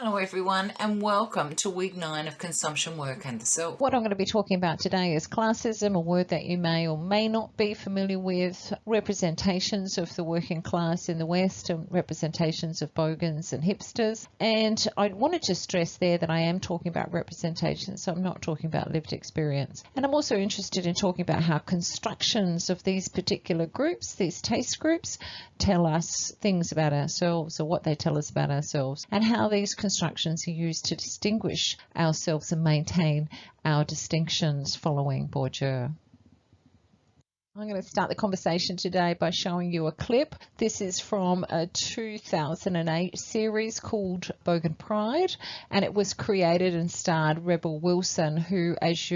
Hello everyone and welcome to week 9 of Consumption, Work and the Self. What I'm going to be talking about today is classism, a word that you may or may not be familiar with, representations of the working class in the West and representations of bogans and hipsters. And I wanted to stress there that I am talking about representation, so I'm not talking about lived experience. And I'm also interested in talking about how constructions of these particular groups, these taste groups, tell us things about ourselves or what they tell us about ourselves, and how these constructions are used to distinguish ourselves and maintain our distinctions following Bourdieu. I'm going to start the conversation today by showing you a clip. This is from a 2008 series called Bogan Pride, and it was created and starred Rebel Wilson, who, as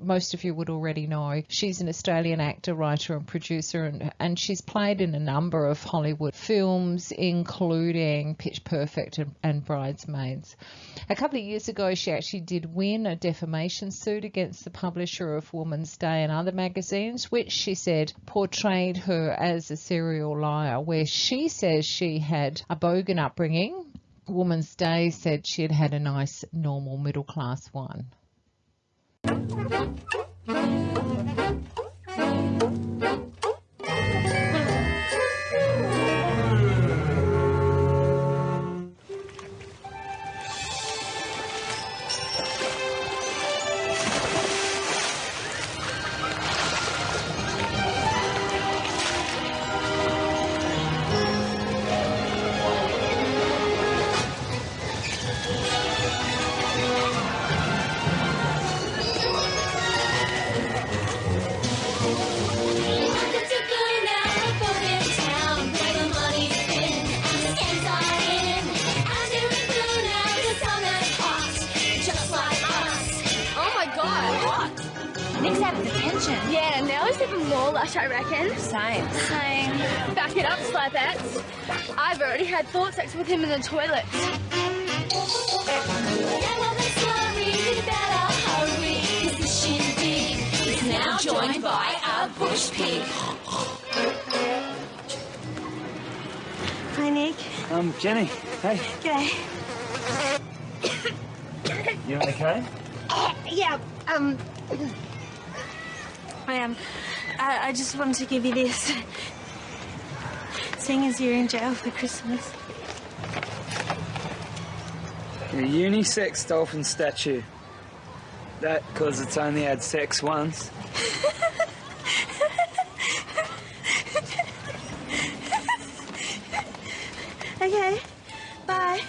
most of you would already know, she's an Australian actor, writer and producer, and she's played in a number of Hollywood films, including Pitch Perfect and Bridesmaids. A couple of years ago, she actually did win a defamation suit against the publisher of Woman's Day and other magazines, which she said portrayed her as a serial liar, where she says she had a bogan upbringing. Woman's Day said she had had a nice, normal, middle-class one. Nick's out of detention. Yeah, now it's even more lush, I reckon. Same. Back it up, Slapbats. I've already had thought sex with him in the toilet. Is now joined by a bush pig. Hi, Nick. Jenny. Hey. G'day. You okay? Yeah, I am. I just wanted to give you this. Seeing as you're in jail for Christmas. A unisex dolphin statue. That because it's only had sex once. Okay, bye.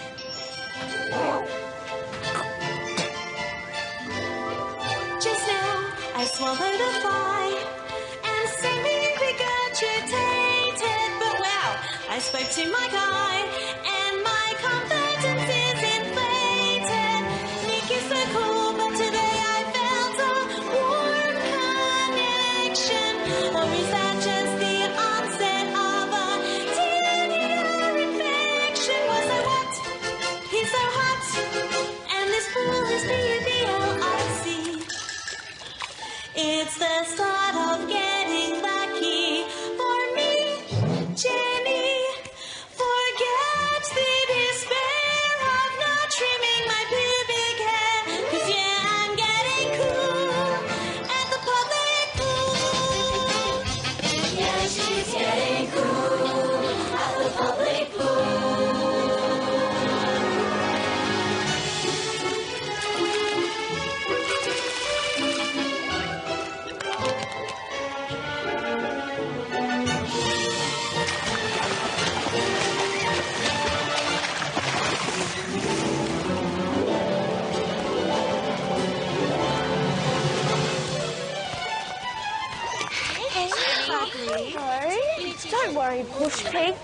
Just now, I swallowed a fly and suddenly regurgitated. But wow, I spoke to my guy and my confidence is inflated. Nick is so cool, but today I felt a warm connection. Or is that just the onset of a 10-year infection? Was I what? He's so hot, and this pool is B-U-B-L-I-C. It's the start of getting lucky for me, Jenny. Forget the despair of not trimming my pubic hair. 'Cause yeah, I'm getting cool at the public pool. Yeah, she's getting cool at the public pool. Don't worry, bush pig. I'm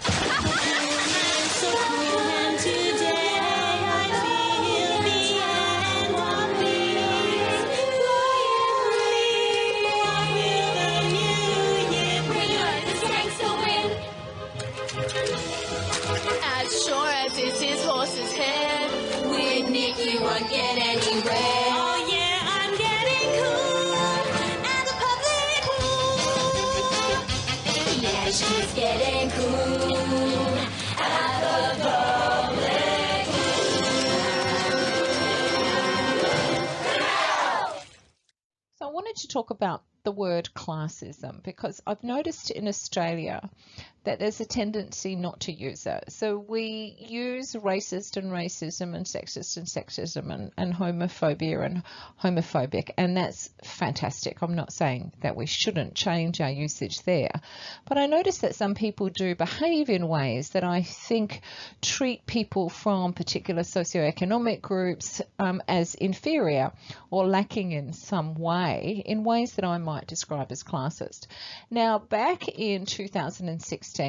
so cool and today I feel the end of these. What will the new year bring? This gangster win. As sure as it's his horse's head. With Nick you won't get anywhere. Oh yeah, I'm getting cool at the public pool. Yeah, she's getting cool at the public pool. wanted to talk about the word classism because I've noticed in Australia that there's a tendency not to use it. So we use racist and racism and sexism and homophobia and homophobic, and that's fantastic. I'm not saying that we shouldn't change our usage there, but I notice that some people do behave in ways that I think treat people from particular socioeconomic groups as inferior or lacking in some way, in ways that I might describe as classist. Now, back in 2016,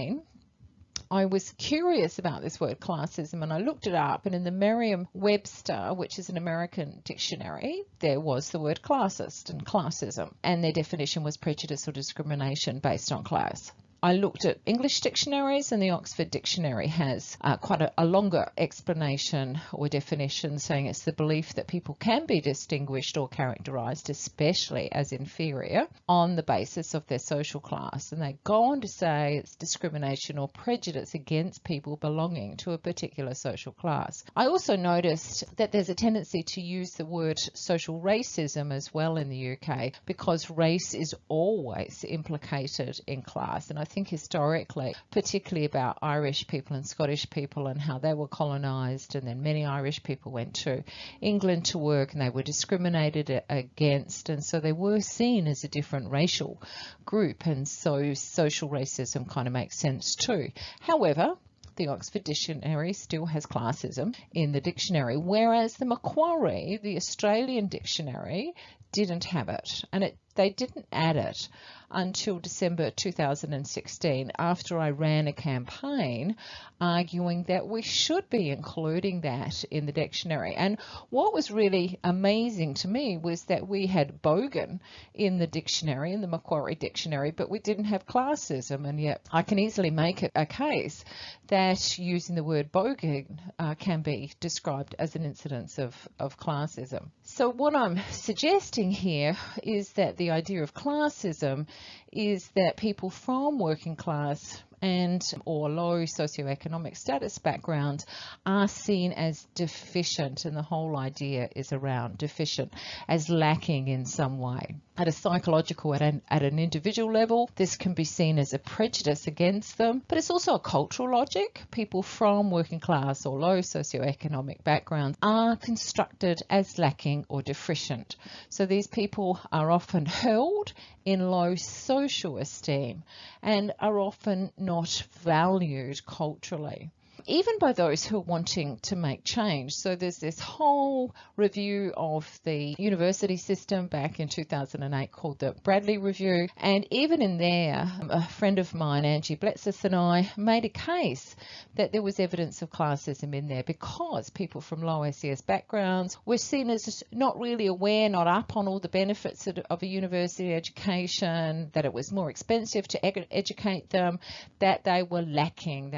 I was curious about this word classism, and I looked it up, and in the Merriam-Webster, which is an American dictionary, there was the word classist and classism, and their definition was prejudice or discrimination based on class. I looked at English dictionaries, and the Oxford Dictionary has quite a longer explanation or definition, saying it's the belief that people can be distinguished or characterised, especially as inferior, on the basis of their social class. And they go on to say it's discrimination or prejudice against people belonging to a particular social class. I also noticed that there's a tendency to use the word social racism as well in the UK, because race is always implicated in class. And I think historically, particularly about Irish people and Scottish people and how they were colonised, and then many Irish people went to England to work and they were discriminated against, and so they were seen as a different racial group, and so social racism kind of makes sense too. However, the Oxford Dictionary still has classism in the dictionary, whereas the Macquarie, the Australian dictionary, didn't have it, and they didn't add it until December 2016, after I ran a campaign arguing that we should be including that in the dictionary. And what was really amazing to me was that we had bogan in the dictionary, in the Macquarie dictionary, but we didn't have classism, and yet I can easily make it a case that using the word bogan can be described as an incidence of classism. So what I'm suggesting here is that the idea of classism is that people from working class and or low socioeconomic status backgrounds are seen as deficient, and the whole idea is around deficient, as lacking in some way. At a psychological, at an individual level, this can be seen as a prejudice against them, but it's also a cultural logic. People from working class or low socioeconomic backgrounds are constructed as lacking or deficient. So these people are often held in low social esteem and are often not valued culturally, even by those who are wanting to make change. So there's this whole review of the university system back in 2008 called the Bradley Review, and even in there, a friend of mine, Angie Bletsis, and I made a case that there was evidence of classism in there, because people from low SES backgrounds were seen as not really aware, not up on all the benefits of a university education, that it was more expensive to educate them, that they were lacking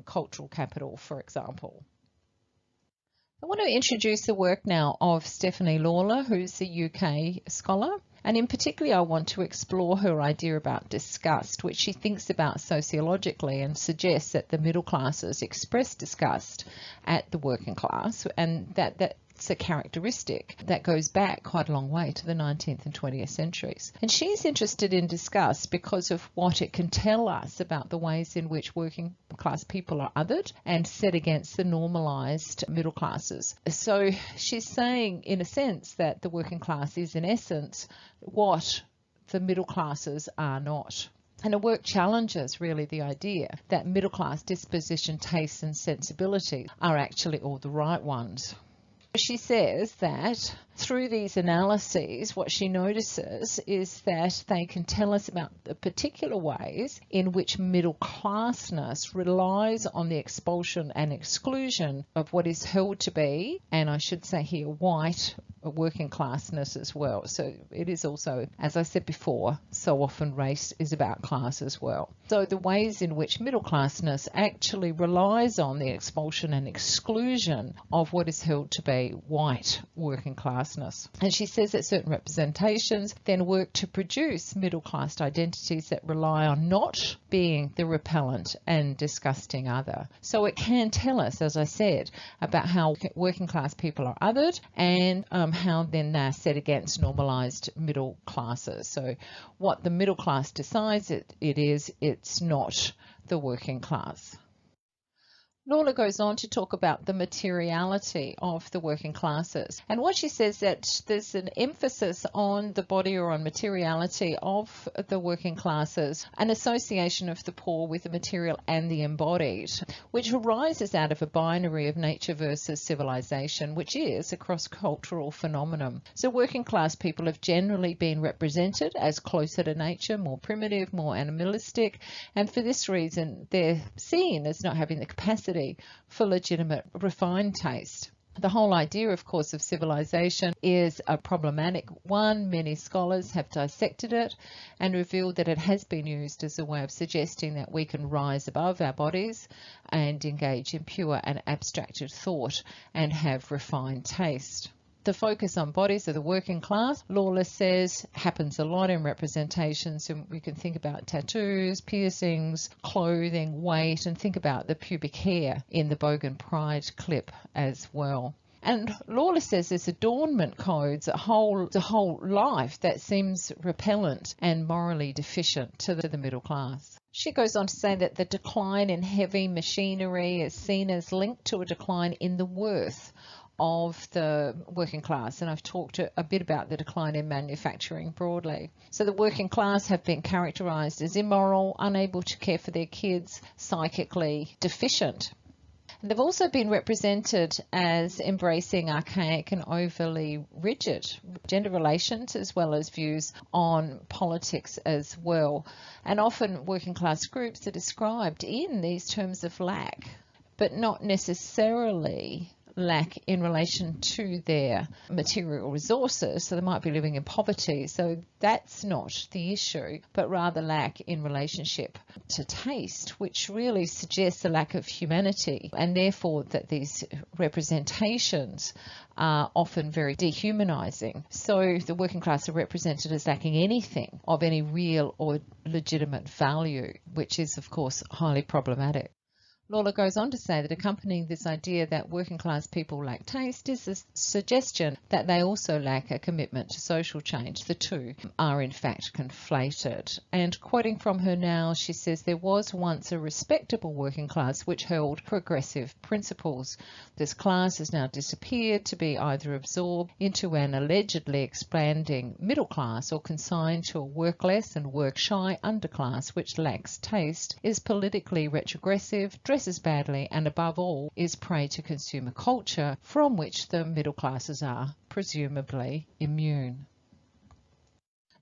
cultural capital, for example. I want to introduce the work now of Stephanie Lawler, who's a UK scholar, and in particular I want to explore her idea about disgust, which she thinks about sociologically, and suggests that the middle classes express disgust at the working class, and that's a characteristic that goes back quite a long way to the 19th and 20th centuries. And she's interested in disgust because of what it can tell us about the ways in which working class people are othered and set against the normalised middle classes. So she's saying, in a sense, that the working class is, in essence, what the middle classes are not. And her work challenges really the idea that middle class disposition, tastes and sensibility are actually all the right ones. She says that through these analyses, what she notices is that they can tell us about the particular ways in which middle classness relies on the expulsion and exclusion of what is held to be, and I should say here, white working classness as well. So it is also, as I said before, so often race is about class as well. So the ways in which middle classness actually relies on the expulsion and exclusion of what is held to be white working class classness. And she says that certain representations then work to produce middle class identities that rely on not being the repellent and disgusting other. So it can tell us, as I said, about how working class people are othered and how then they're set against normalised middle classes. So what the middle class decides it's not the working class. Lawler goes on to talk about the materiality of the working classes. And what she says that there's an emphasis on the body or on materiality of the working classes, an association of the poor with the material and the embodied, which arises out of a binary of nature versus civilization, which is a cross-cultural phenomenon. So working class people have generally been represented as closer to nature, more primitive, more animalistic, and for this reason they're seen as not having the capacity for legitimate refined taste. The whole idea, of course, of civilization is a problematic one. Many scholars have dissected it and revealed that it has been used as a way of suggesting that we can rise above our bodies and engage in pure and abstracted thought and have refined taste. The focus on bodies of the working class, Lawler says, happens a lot in representations, and we can think about tattoos, piercings, clothing, weight, and think about the pubic hair in the Bogan Pride clip as well. And Lawler says there's adornment codes, a whole life that seems repellent and morally deficient to the middle class. She goes on to say that the decline in heavy machinery is seen as linked to a decline in the worth of the working class, and I've talked a bit about the decline in manufacturing broadly. So the working class have been characterised as immoral, unable to care for their kids, psychically deficient. And they've also been represented as embracing archaic and overly rigid gender relations, as well as views on politics as well. And often working class groups are described in these terms of lack, but not necessarily lack in relation to their material resources. So they might be living in poverty. So that's not the issue, but rather lack in relationship to taste, which really suggests a lack of humanity, and therefore that these representations are often very dehumanizing. So the working class are represented as lacking anything of any real or legitimate value, which is of course highly problematic. Lawler goes on to say that accompanying this idea that working class people lack taste is a suggestion that they also lack a commitment to social change. The two are in fact conflated. And quoting from her now, she says there was once a respectable working class which held progressive principles. This class has now disappeared to be either absorbed into an allegedly expanding middle class or consigned to a work-less and work-shy underclass which lacks taste, is politically retrogressive, dresses badly, and above all is prey to consumer culture from which the middle classes are presumably immune.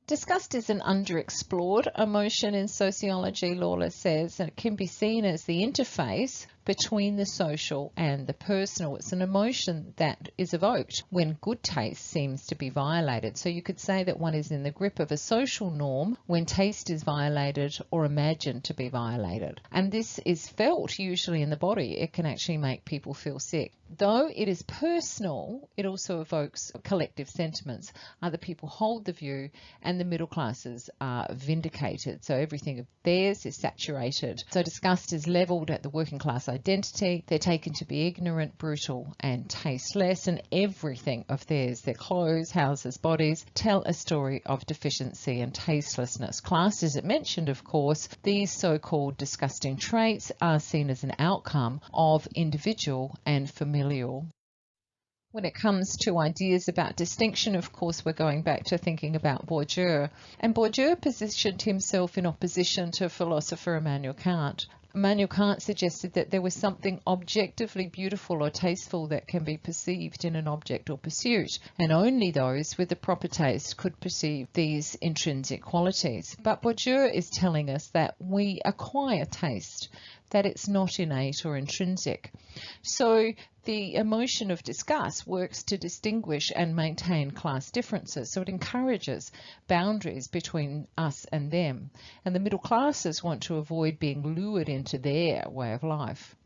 Disgust is an underexplored emotion in sociology, Lawler says, and it can be seen as the interface between the social and the personal. It's an emotion that is evoked when good taste seems to be violated. So you could say that one is in the grip of a social norm when taste is violated or imagined to be violated. And this is felt usually in the body. It can actually make people feel sick. Though it is personal, it also evokes collective sentiments. Other people hold the view and the middle classes are vindicated. So everything of theirs is saturated. So disgust is levelled at the working class identity. They're taken to be ignorant, brutal and tasteless, and everything of theirs, their clothes, houses, bodies, tell a story of deficiency and tastelessness. Class isn't mentioned, of course. These so-called disgusting traits are seen as an outcome of individual and familial. When it comes to ideas about distinction, of course, we're going back to thinking about Bourdieu. And Bourdieu positioned himself in opposition to philosopher Immanuel Kant. Immanuel Kant suggested that there was something objectively beautiful or tasteful that can be perceived in an object or pursuit, and only those with the proper taste could perceive these intrinsic qualities. But Bourdieu is telling us that we acquire taste, that it's not innate or intrinsic. So the emotion of disgust works to distinguish and maintain class differences. So it encourages boundaries between us and them. And the middle classes want to avoid being lured into their way of life.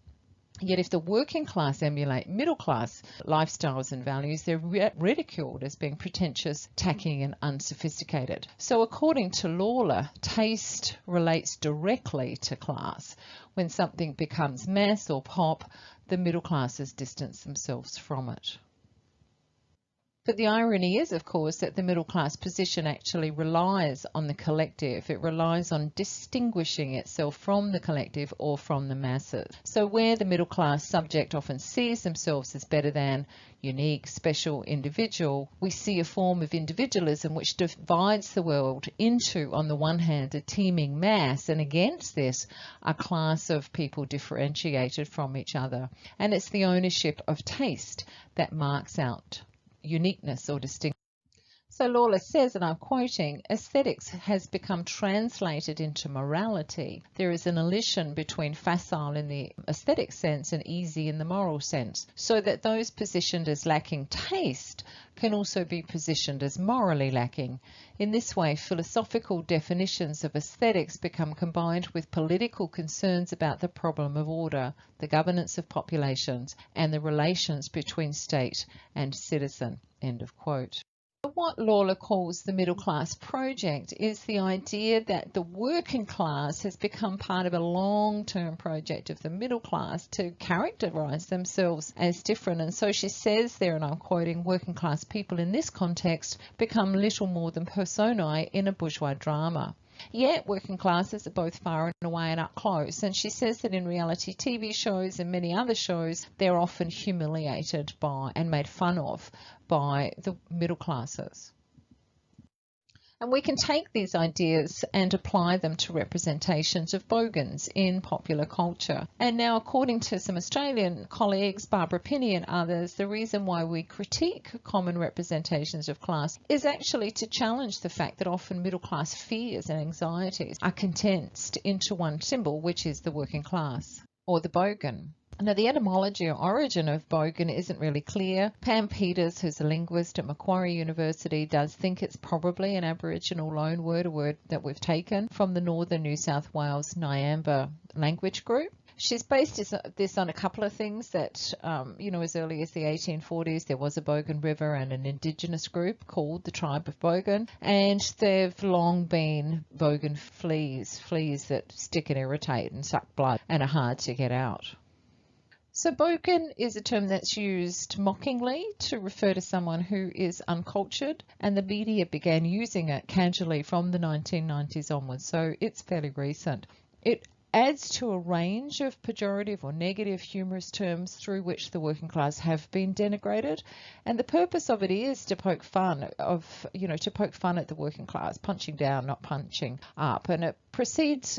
Yet if the working class emulate middle class lifestyles and values, they're ridiculed as being pretentious, tacky and unsophisticated. So according to Lawler, taste relates directly to class. When something becomes mass or pop, the middle classes distance themselves from it. But the irony is, of course, that the middle class position actually relies on the collective. It relies on distinguishing itself from the collective or from the masses. So where the middle class subject often sees themselves as better than, unique, special, individual, we see a form of individualism which divides the world into, on the one hand, a teeming mass, and against this, a class of people differentiated from each other. And it's the ownership of taste that marks out uniqueness or distinction. So Lawler says, and I'm quoting, aesthetics has become translated into morality. There is an elision between facile in the aesthetic sense and easy in the moral sense, so that those positioned as lacking taste can also be positioned as morally lacking. In this way, philosophical definitions of aesthetics become combined with political concerns about the problem of order, the governance of populations, and the relations between state and citizen. End of quote. What Lawler calls the middle class project is the idea that the working class has become part of a long-term project of the middle class to characterize themselves as different. And so she says there, and I'm quoting, working class people in this context become little more than personae in a bourgeois drama. Yet working classes are both far and away and up close, and she says that in reality TV shows and many other shows they're often humiliated by and made fun of by the middle classes. And we can take these ideas and apply them to representations of bogans in popular culture. And now, according to some Australian colleagues, Barbara Pinney and others, the reason why we critique common representations of class is actually to challenge the fact that often middle class fears and anxieties are condensed into one symbol, which is the working class or the bogan. Now, the etymology or origin of bogan isn't really clear. Pam Peters, who's a linguist at Macquarie University, does think it's probably an Aboriginal loanword, a word that we've taken from the northern New South Wales Nyamba language group. She's based this on a couple of things that, as early as the 1840s, there was a Bogan River and an Indigenous group called the Tribe of Bogan, and they've long been Bogan fleas that stick and irritate and suck blood and are hard to get out. So bogan is a term that's used mockingly to refer to someone who is uncultured, and the media began using it casually from the 1990s onwards, so it's fairly recent. It adds to a range of pejorative or negative humorous terms through which the working class have been denigrated, and the purpose of it is to poke fun at the working class, punching down, not punching up, and it proceeds.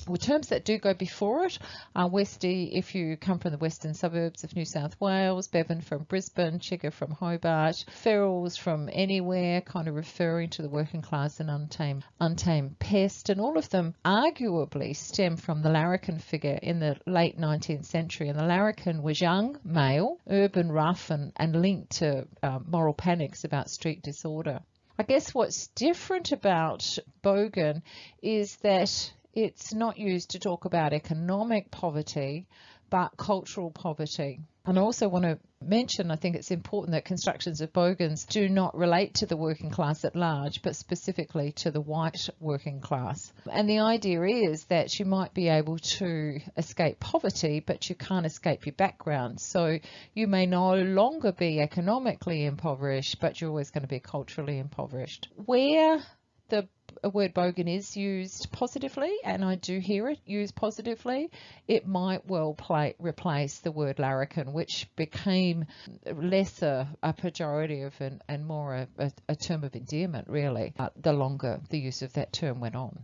Well, terms that do go before it are Westie if you come from the western suburbs of New South Wales, Bevan from Brisbane, Chigger from Hobart, Ferals from anywhere, kind of referring to the working class and untamed pest, and all of them arguably stem from the larrikin figure in the late 19th century. And the larrikin was young, male, urban, rough, and linked to moral panics about street disorder. I guess what's different about bogan is that it's not used to talk about economic poverty, but cultural poverty. And I also want to mention, I think it's important that constructions of bogans do not relate to the working class at large, but specifically to the white working class. And the idea is that you might be able to escape poverty, but you can't escape your background. So you may no longer be economically impoverished, but you're always going to be culturally impoverished. Where the word bogan is used positively, and I do hear it used positively, it might well replace the word larrikin, which became lesser a pejorative and more a term of endearment, really, the longer the use of that term went on.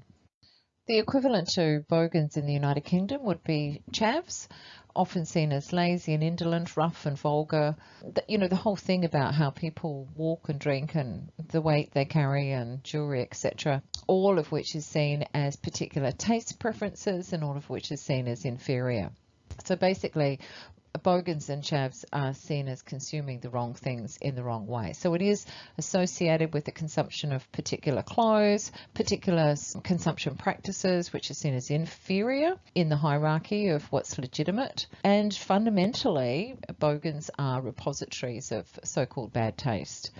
The equivalent to bogans in the United Kingdom would be chavs, often seen as lazy and indolent, rough and vulgar. The whole thing about how people walk and drink and the weight they carry and jewellery, etc., all of which is seen as particular taste preferences and all of which is seen as inferior. So basically, bogans and chavs are seen as consuming the wrong things in the wrong way. So it is associated with the consumption of particular clothes, particular consumption practices, which are seen as inferior in the hierarchy of what's legitimate. And fundamentally, bogans are repositories of so-called bad taste.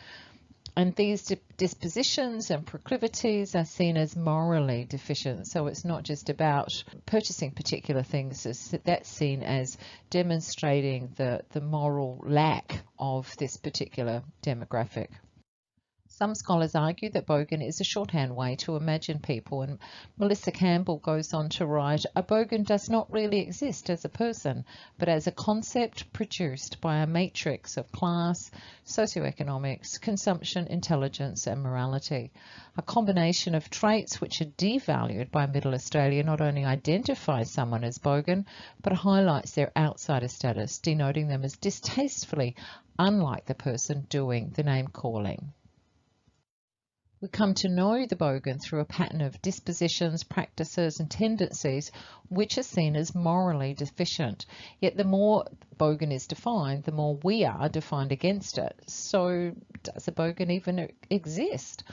And these dispositions and proclivities are seen as morally deficient. So it's not just about purchasing particular things, that's seen as demonstrating the moral lack of this particular demographic. Some scholars argue that bogan is a shorthand way to imagine people, and Melissa Campbell goes on to write, a bogan does not really exist as a person, but as a concept produced by a matrix of class, socioeconomics, consumption, intelligence and morality. A combination of traits which are devalued by Middle Australia not only identifies someone as bogan, but highlights their outsider status, denoting them as distastefully unlike the person doing the name calling. We come to know the bogan through a pattern of dispositions, practices and tendencies which are seen as morally deficient. Yet the more bogan is defined, the more we are defined against it. So does a bogan even exist?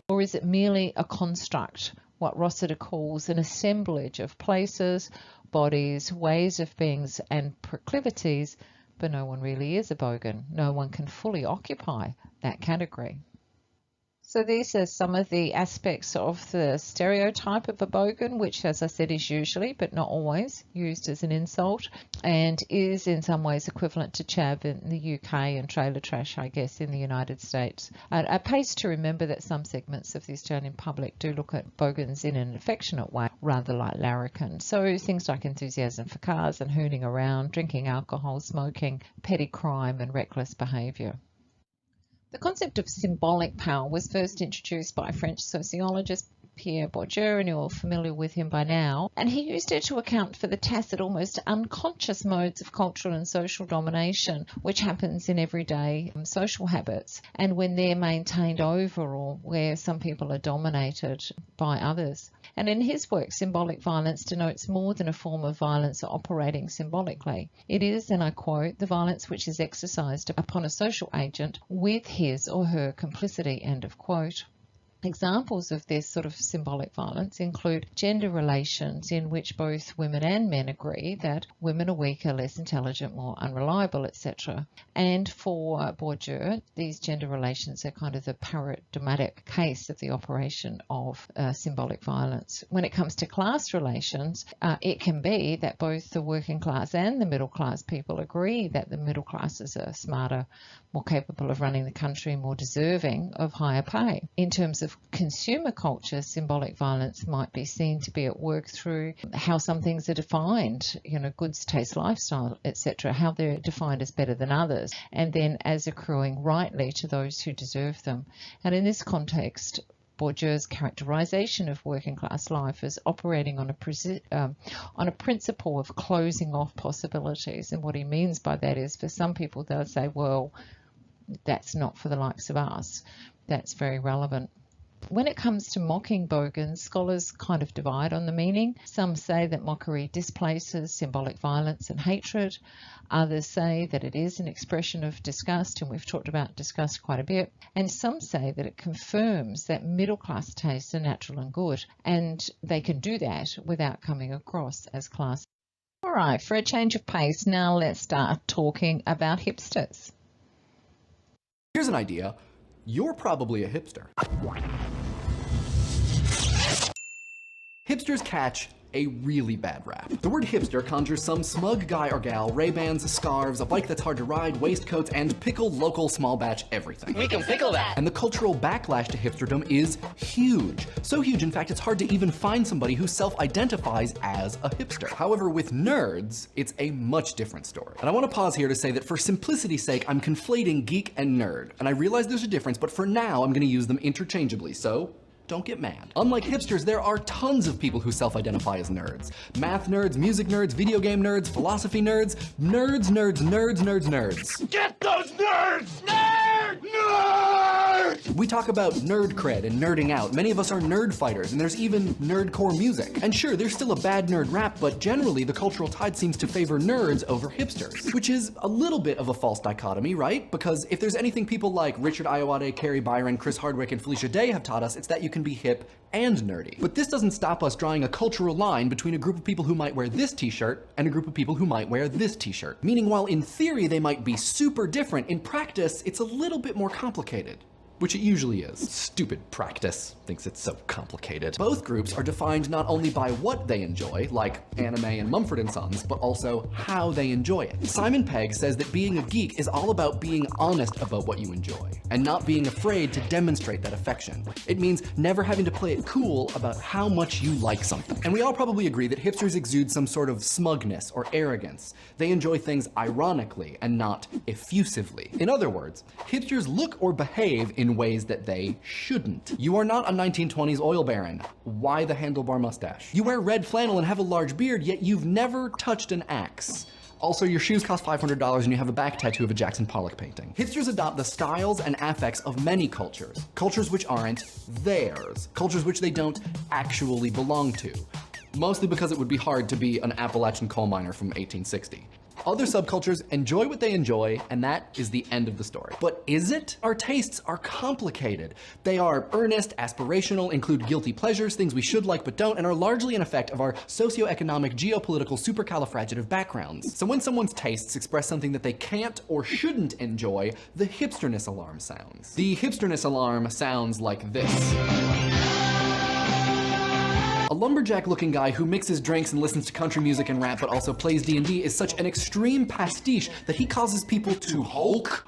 Or is it merely a construct, what Rossiter calls an assemblage of places, bodies, ways of beings and proclivities, but no one really is a bogan. No one can fully occupy that category. So these are some of the aspects of the stereotype of a bogan, which, as I said, is usually, but not always, used as an insult and is in some ways equivalent to chav in the UK and trailer trash, I guess, in the United States. It pays to remember that some segments of the Australian public do look at bogans in an affectionate way, rather like larrikin. So things like enthusiasm for cars and hooning around, drinking alcohol, smoking, petty crime and reckless behaviour. The concept of symbolic power was first introduced by French sociologist Pierre Bourdieu, and you're familiar with him by now, and he used it to account for the tacit, almost unconscious modes of cultural and social domination which happens in everyday social habits, and when they're maintained over or where some people are dominated by others. And in his work, symbolic violence denotes more than a form of violence operating symbolically. It is, and I quote, the violence which is exercised upon a social agent with his or her complicity, end of quote. Examples of this sort of symbolic violence include gender relations in which both women and men agree that women are weaker, less intelligent, more unreliable, etc. And for Bourdieu, these gender relations are kind of the paradigmatic case of the operation of symbolic violence. When it comes to class relations, it can be that both the working class and the middle class people agree that the middle classes are smarter, more capable of running the country, more deserving of higher pay. In terms of consumer culture, symbolic violence might be seen to be at work through how some things are defined, goods, taste, lifestyle, etc., how they're defined as better than others, and then as accruing rightly to those who deserve them. And in this context, Bourdieu's characterization of working class life as operating on a principle of closing off possibilities. And what he means by that is, for some people, they'll say, well, that's not for the likes of us. That's very relevant. When it comes to mocking bogans, scholars kind of divide on the meaning. Some say that mockery displaces symbolic violence and hatred. Others say that it is an expression of disgust, and we've talked about disgust quite a bit. And some say that it confirms that middle class tastes are natural and good, and they can do that without coming across as class. All right, for a change of pace, now let's start talking about hipsters. Here's an idea. You're probably a hipster. Hipsters catch a really bad rap. The word hipster conjures some smug guy or gal, Ray-Bans, scarves, a bike that's hard to ride, waistcoats, and pickle local small batch everything. We can pickle that! And the cultural backlash to hipsterdom is huge. So huge, in fact, it's hard to even find somebody who self-identifies as a hipster. However, with nerds, it's a much different story. And I want to pause here to say that for simplicity's sake, I'm conflating geek and nerd. And I realize there's a difference, but for now, I'm going to use them interchangeably, so don't get mad. Unlike hipsters, there are tons of people who self-identify as nerds. Math nerds, music nerds, video game nerds, philosophy nerds. Nerds, nerds, nerds, nerds, nerds. Get those nerds! Nerds! Nerds! We talk about nerd cred and nerding out. Many of us are nerd fighters, and there's even nerdcore music. And sure, there's still a bad nerd rap, but generally the cultural tide seems to favor nerds over hipsters, which is a little bit of a false dichotomy, right? Because if there's anything people like Richard Ayoade, Carrie Byron, Chris Hardwick, and Felicia Day have taught us, it's that you can be hip and nerdy. But this doesn't stop us drawing a cultural line between a group of people who might wear this t-shirt and a group of people who might wear this t-shirt. Meaning while in theory they might be super different, in practice it's a little bit more complicated. Which it usually is. Stupid practice thinks it's so complicated. Both groups are defined not only by what they enjoy, like anime and Mumford & Sons, but also how they enjoy it. Simon Pegg says that being a geek is all about being honest about what you enjoy, and not being afraid to demonstrate that affection. It means never having to play it cool about how much you like something. And we all probably agree that hipsters exude some sort of smugness or arrogance. They enjoy things ironically and not effusively. In other words, hipsters look or behave in ways that they shouldn't. You are not a 1920s oil baron. Why the handlebar mustache? You wear red flannel and have a large beard, yet you've never touched an axe. Also, your shoes cost $500 and you have a back tattoo of a Jackson Pollock painting. Hipsters adopt the styles and affects of many cultures. Cultures which aren't theirs. Cultures which they don't actually belong to. Mostly because it would be hard to be an Appalachian coal miner from 1860. Other subcultures enjoy what they enjoy, and that is the end of the story. But is it? Our tastes are complicated. They are earnest, aspirational, include guilty pleasures, things we should like but don't, and are largely an effect of our socioeconomic, geopolitical, supercalifragitive backgrounds. So when someone's tastes express something that they can't or shouldn't enjoy, the hipsterness alarm sounds. The hipsterness alarm sounds like this. A lumberjack-looking guy who mixes drinks and listens to country music and rap but also plays D&D is such an extreme pastiche that he causes people to Hulk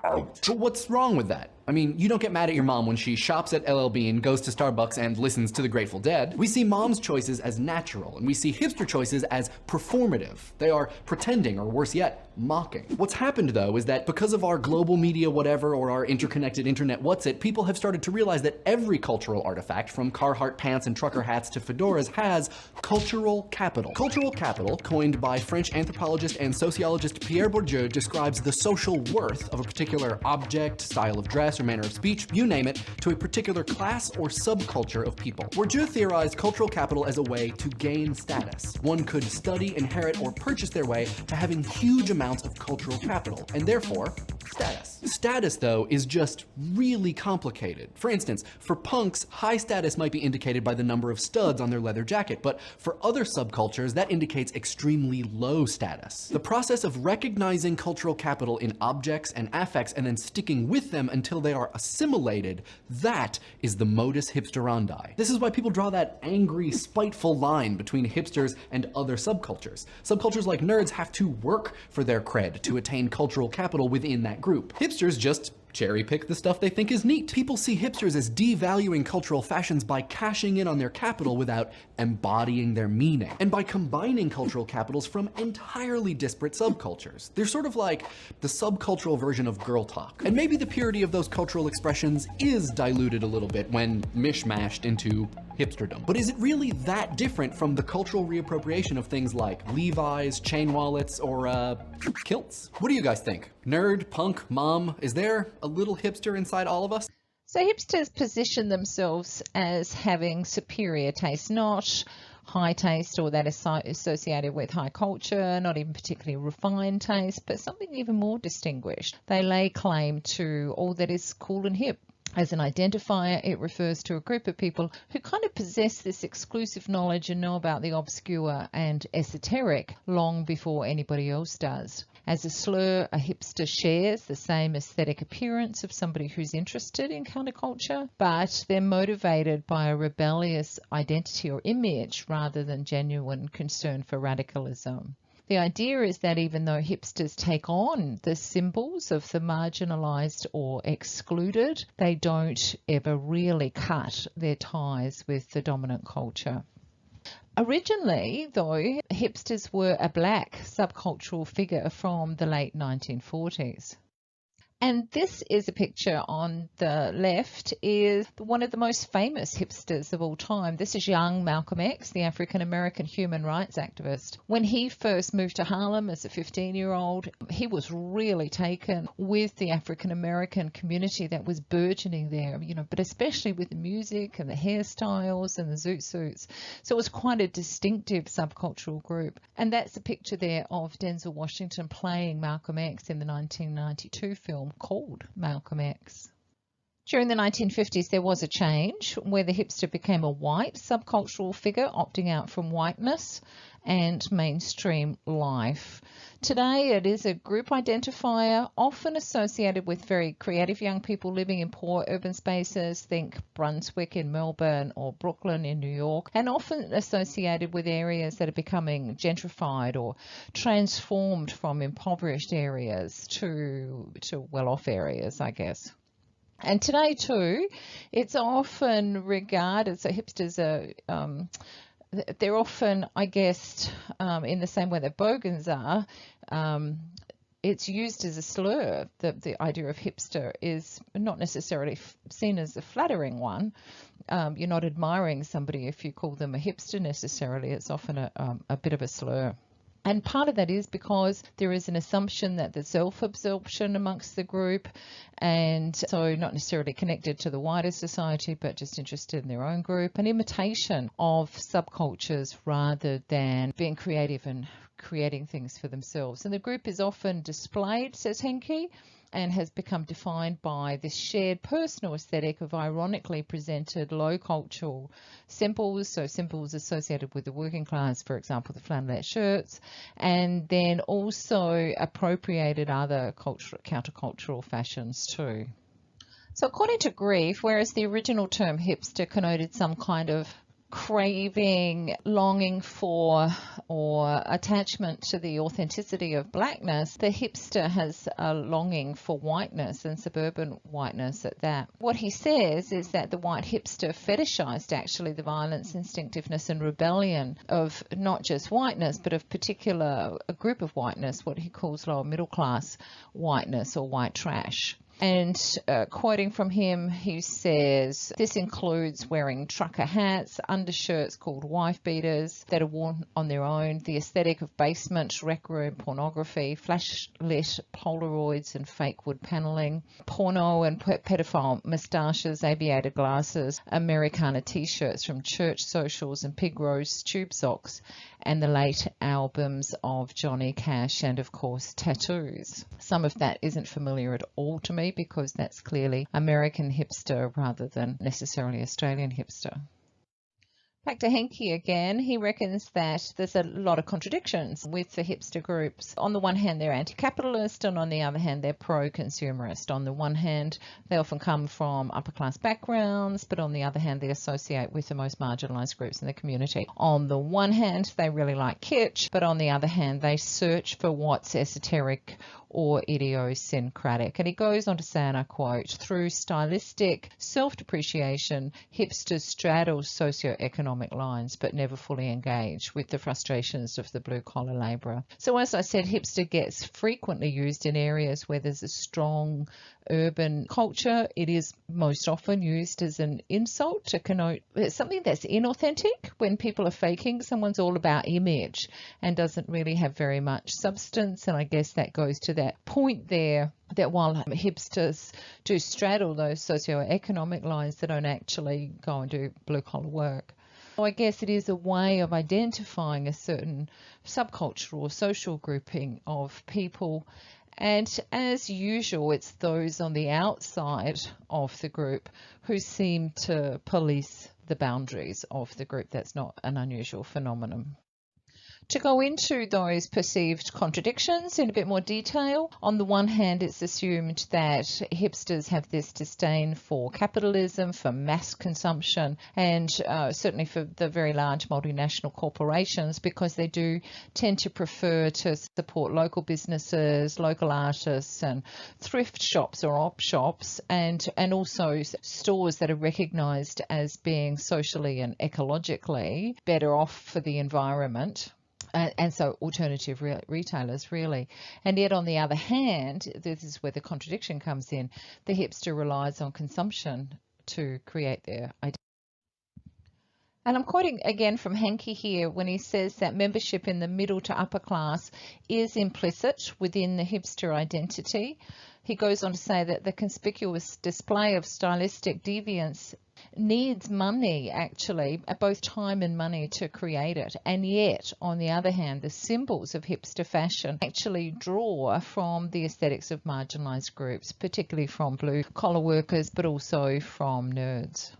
out. What's wrong with that? I mean, you don't get mad at your mom when she shops at LL Bean, goes to Starbucks, and listens to the Grateful Dead. We see mom's choices as natural, and we see hipster choices as performative. They are pretending, or worse yet, mocking. What's happened, though, is that because of our global media whatever, or our interconnected internet what's it, people have started to realize that every cultural artifact, from Carhartt pants and trucker hats to fedoras, has cultural capital. Cultural capital, coined by French anthropologist and sociologist Pierre Bourdieu, describes the social worth of a particular object, style of dress, or manner of speech, you name it, to a particular class or subculture of people. Bourdieu theorized cultural capital as a way to gain status. One could study, inherit, or purchase their way to having huge amounts of cultural capital, and therefore, status. Status, though, is just really complicated. For instance, for punks, high status might be indicated by the number of studs on their leather jacket, but for other subcultures, that indicates extremely low status. The process of recognizing cultural capital in objects and affects and then sticking with them until they are assimilated, that is the modus hipsterandi. This is why people draw that angry, spiteful line between hipsters and other subcultures. Subcultures like nerds have to work for their cred to attain cultural capital within that group. Hipsters just cherry pick the stuff they think is neat. People see hipsters as devaluing cultural fashions by cashing in on their capital without embodying their meaning, and by combining cultural capitals from entirely disparate subcultures. They're sort of like the subcultural version of girl talk. And maybe the purity of those cultural expressions is diluted a little bit when mishmashed into hipsterdom. But is it really that different from the cultural reappropriation of things like Levi's, chain wallets, or kilts? What do you guys think? Nerd, punk, mom, is there a little hipster inside all of us? So hipsters position themselves as having superior taste, not high taste or that is associated with high culture, not even particularly refined taste, but something even more distinguished. They lay claim to all that is cool and hip. As an identifier, it refers to a group of people who kind of possess this exclusive knowledge and know about the obscure and esoteric long before anybody else does. As a slur, a hipster shares the same aesthetic appearance of somebody who's interested in counterculture, but they're motivated by a rebellious identity or image rather than genuine concern for radicalism. The idea is that even though hipsters take on the symbols of the marginalized or excluded, they don't ever really cut their ties with the dominant culture. Originally, though, hipsters were a black subcultural figure from the late 1940s. And this is a picture on the left is one of the most famous hipsters of all time. This is young Malcolm X, the African-American human rights activist. When he first moved to Harlem as a 15-year-old, he was really taken with the African-American community that was burgeoning there, but especially with the music and the hairstyles and the zoot suits. So it was quite a distinctive subcultural group. And that's a picture there of Denzel Washington playing Malcolm X in the 1992 film called Malcolm X. During the 1950s, there was a change where the hipster became a white subcultural figure, opting out from whiteness and mainstream life. Today, it is a group identifier often associated with very creative young people living in poor urban spaces. Think Brunswick in Melbourne or Brooklyn in New York, and often associated with areas that are becoming gentrified or transformed from impoverished areas to well-off areas, I guess. And today too, it's often regarded, so hipsters are, they're often, I guess, in the same way that bogans are, it's used as a slur. The idea of hipster is not necessarily seen as a flattering one. You're not admiring somebody if you call them a hipster necessarily. It's often a bit of a slur. And part of that is because there is an assumption that there's self-absorption amongst the group, and so not necessarily connected to the wider society, but just interested in their own group, an imitation of subcultures rather than being creative and creating things for themselves. And the group is often displayed, says Henke, and has become defined by this shared personal aesthetic of ironically presented low cultural symbols, so symbols associated with the working class, for example, the flannelette shirts, and then also appropriated other countercultural fashions too. So according to Grief, whereas the original term hipster connoted some kind of craving, longing for, or attachment to the authenticity of blackness, the hipster has a longing for whiteness, and suburban whiteness at that. What he says is that the white hipster fetishized actually the violence, instinctiveness and rebellion of not just whiteness, but of a group of whiteness, what he calls lower middle class whiteness or white trash. And quoting from him, he says, this includes wearing trucker hats, undershirts called wife beaters that are worn on their own, the aesthetic of basement, rec room pornography, flashlit Polaroids and fake wood paneling, porno and pedophile moustaches, aviator glasses, Americana t-shirts from church socials and pig roast tube socks, and the late albums of Johnny Cash, and of course tattoos. Some of that isn't familiar at all to me because that's clearly American hipster rather than necessarily Australian hipster. Back to Henke again, he reckons that there's a lot of contradictions with the hipster groups. On the one hand, they're anti-capitalist, and on the other hand, they're pro-consumerist. On the one hand, they often come from upper-class backgrounds, but on the other hand, they associate with the most marginalised groups in the community. On the one hand, they really like kitsch, but on the other hand, they search for what's esoteric or idiosyncratic. And he goes on to say, and I quote, through stylistic self-depreciation, hipsters straddle socio-economic lines but never fully engage with the frustrations of the blue-collar labourer. So as I said, hipster gets frequently used in areas where there's a strong urban culture. It is most often used as an insult to connote something that's inauthentic. When people are faking, someone's all about image and doesn't really have very much substance. And I guess that goes to that point there, that while hipsters do straddle those socio-economic lines, they don't actually go and do blue-collar work. So I guess it is a way of identifying a certain subculture or social grouping of people. And as usual, it's those on the outside of the group who seem to police the boundaries of the group. That's not an unusual phenomenon. To go into those perceived contradictions in a bit more detail, on the one hand, it's assumed that hipsters have this disdain for capitalism, for mass consumption, and certainly for the very large multinational corporations, because they do tend to prefer to support local businesses, local artists, and thrift shops or op shops, and also stores that are recognised as being socially and ecologically better off for the environment. And so alternative retailers, really. And yet, on the other hand, this is where the contradiction comes in. The hipster relies on consumption to create their identity. And I'm quoting again from Hankey here when he says that membership in the middle to upper class is implicit within the hipster identity. He goes on to say that the conspicuous display of stylistic deviance needs money, actually, both time and money, to create it. And yet, on the other hand, the symbols of hipster fashion actually draw from the aesthetics of marginalised groups, particularly from blue-collar workers, but also from nerds.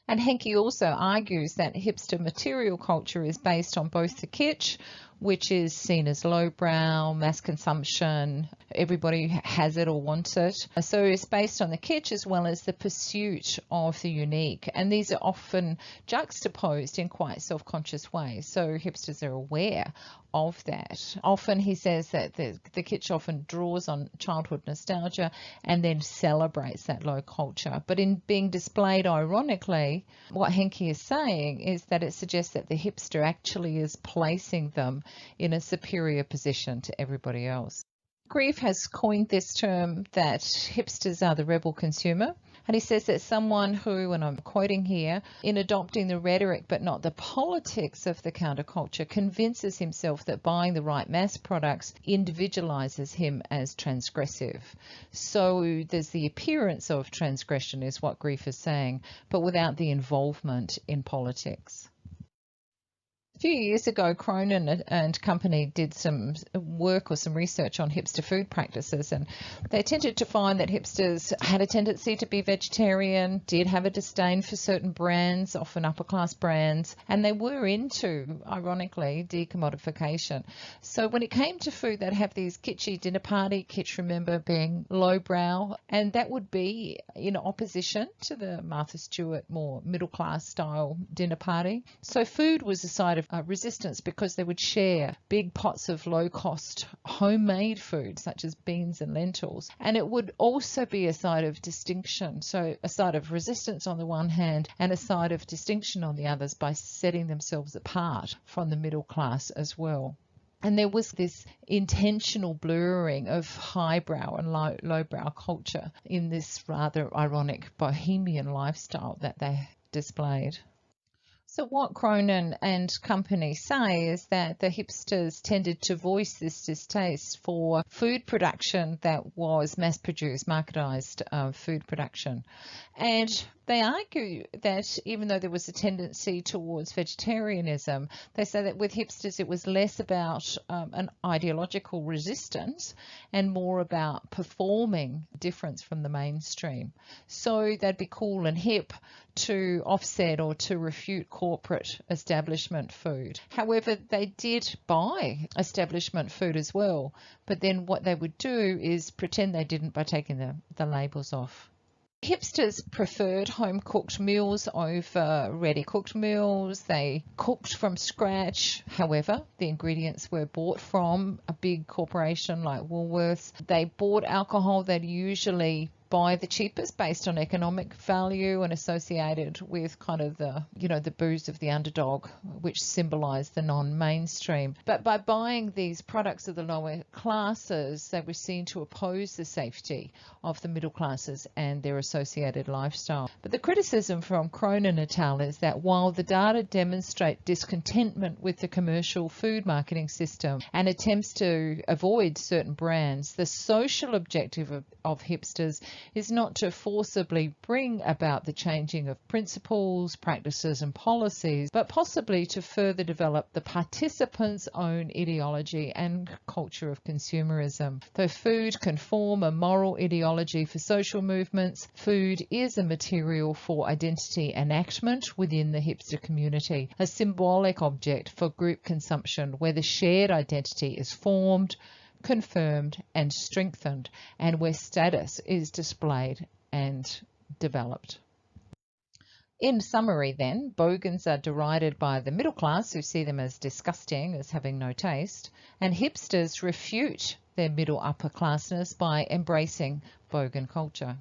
And Hankey also argues that hipster material culture is based on both the kitsch, which is seen as lowbrow, mass consumption, everybody has it or wants it. So it's based on the kitsch as well as the pursuit of the unique. And these are often juxtaposed in quite self-conscious ways. So hipsters are aware of that. Often he says that the kitsch often draws on childhood nostalgia and then celebrates that low culture. But in being displayed ironically, what Hankey is saying is that it suggests that the hipster actually is placing them in a superior position to everybody else. Grief has coined this term that hipsters are the rebel consumer. And he says that someone who, and I'm quoting here, in adopting the rhetoric but not the politics of the counterculture, convinces himself that buying the right mass products individualizes him as transgressive. So there's the appearance of transgression, is what Grief is saying, but without the involvement in politics. A few years ago, Cronin and company did some work or some research on hipster food practices, and they tended to find that hipsters had a tendency to be vegetarian, did have a disdain for certain brands, often upper class brands, and they were into, ironically, decommodification. So when it came to food, they'd have these kitschy dinner party, kitsch, remember, being lowbrow, and that would be in opposition to the Martha Stewart more middle class style dinner party. So food was a side of resistance because they would share big pots of low-cost homemade food such as beans and lentils, and it would also be a side of distinction, so a side of resistance on the one hand and a side of distinction on the others by setting themselves apart from the middle class as well. And there was this intentional blurring of highbrow and lowbrow culture in this rather ironic bohemian lifestyle that they displayed. So what Cronin and company say is that the hipsters tended to voice this distaste for food production that was mass-produced, marketized food production. And they argue that even though there was a tendency towards vegetarianism, they say that with hipsters it was less about an ideological resistance and more about performing difference from the mainstream. So they'd be cool and hip to offset or to refute corporate establishment food. However, they did buy establishment food as well, but then what they would do is pretend they didn't by taking the labels off. Hipsters preferred home-cooked meals over ready-cooked meals. They cooked from scratch. However, the ingredients were bought from a big corporation like Woolworths. They bought alcohol that usually buy the cheapest based on economic value and associated with kind of the booze of the underdog, which symbolized the non-mainstream. But by buying these products of the lower classes, they were seen to oppose the safety of the middle classes and their associated lifestyle. But the criticism from Cronin et al. Is that while the data demonstrate discontentment with the commercial food marketing system and attempts to avoid certain brands, the social objective of hipsters is not to forcibly bring about the changing of principles, practices and policies, but possibly to further develop the participants' own ideology and culture of consumerism. Though food can form a moral ideology for social movements, food is a material for identity enactment within the hipster community, a symbolic object for group consumption where the shared identity is formed, confirmed and strengthened, and where status is displayed and developed. In summary then, bogans are derided by the middle class who see them as disgusting, as having no taste, and hipsters refute their middle upper classness by embracing bogan culture.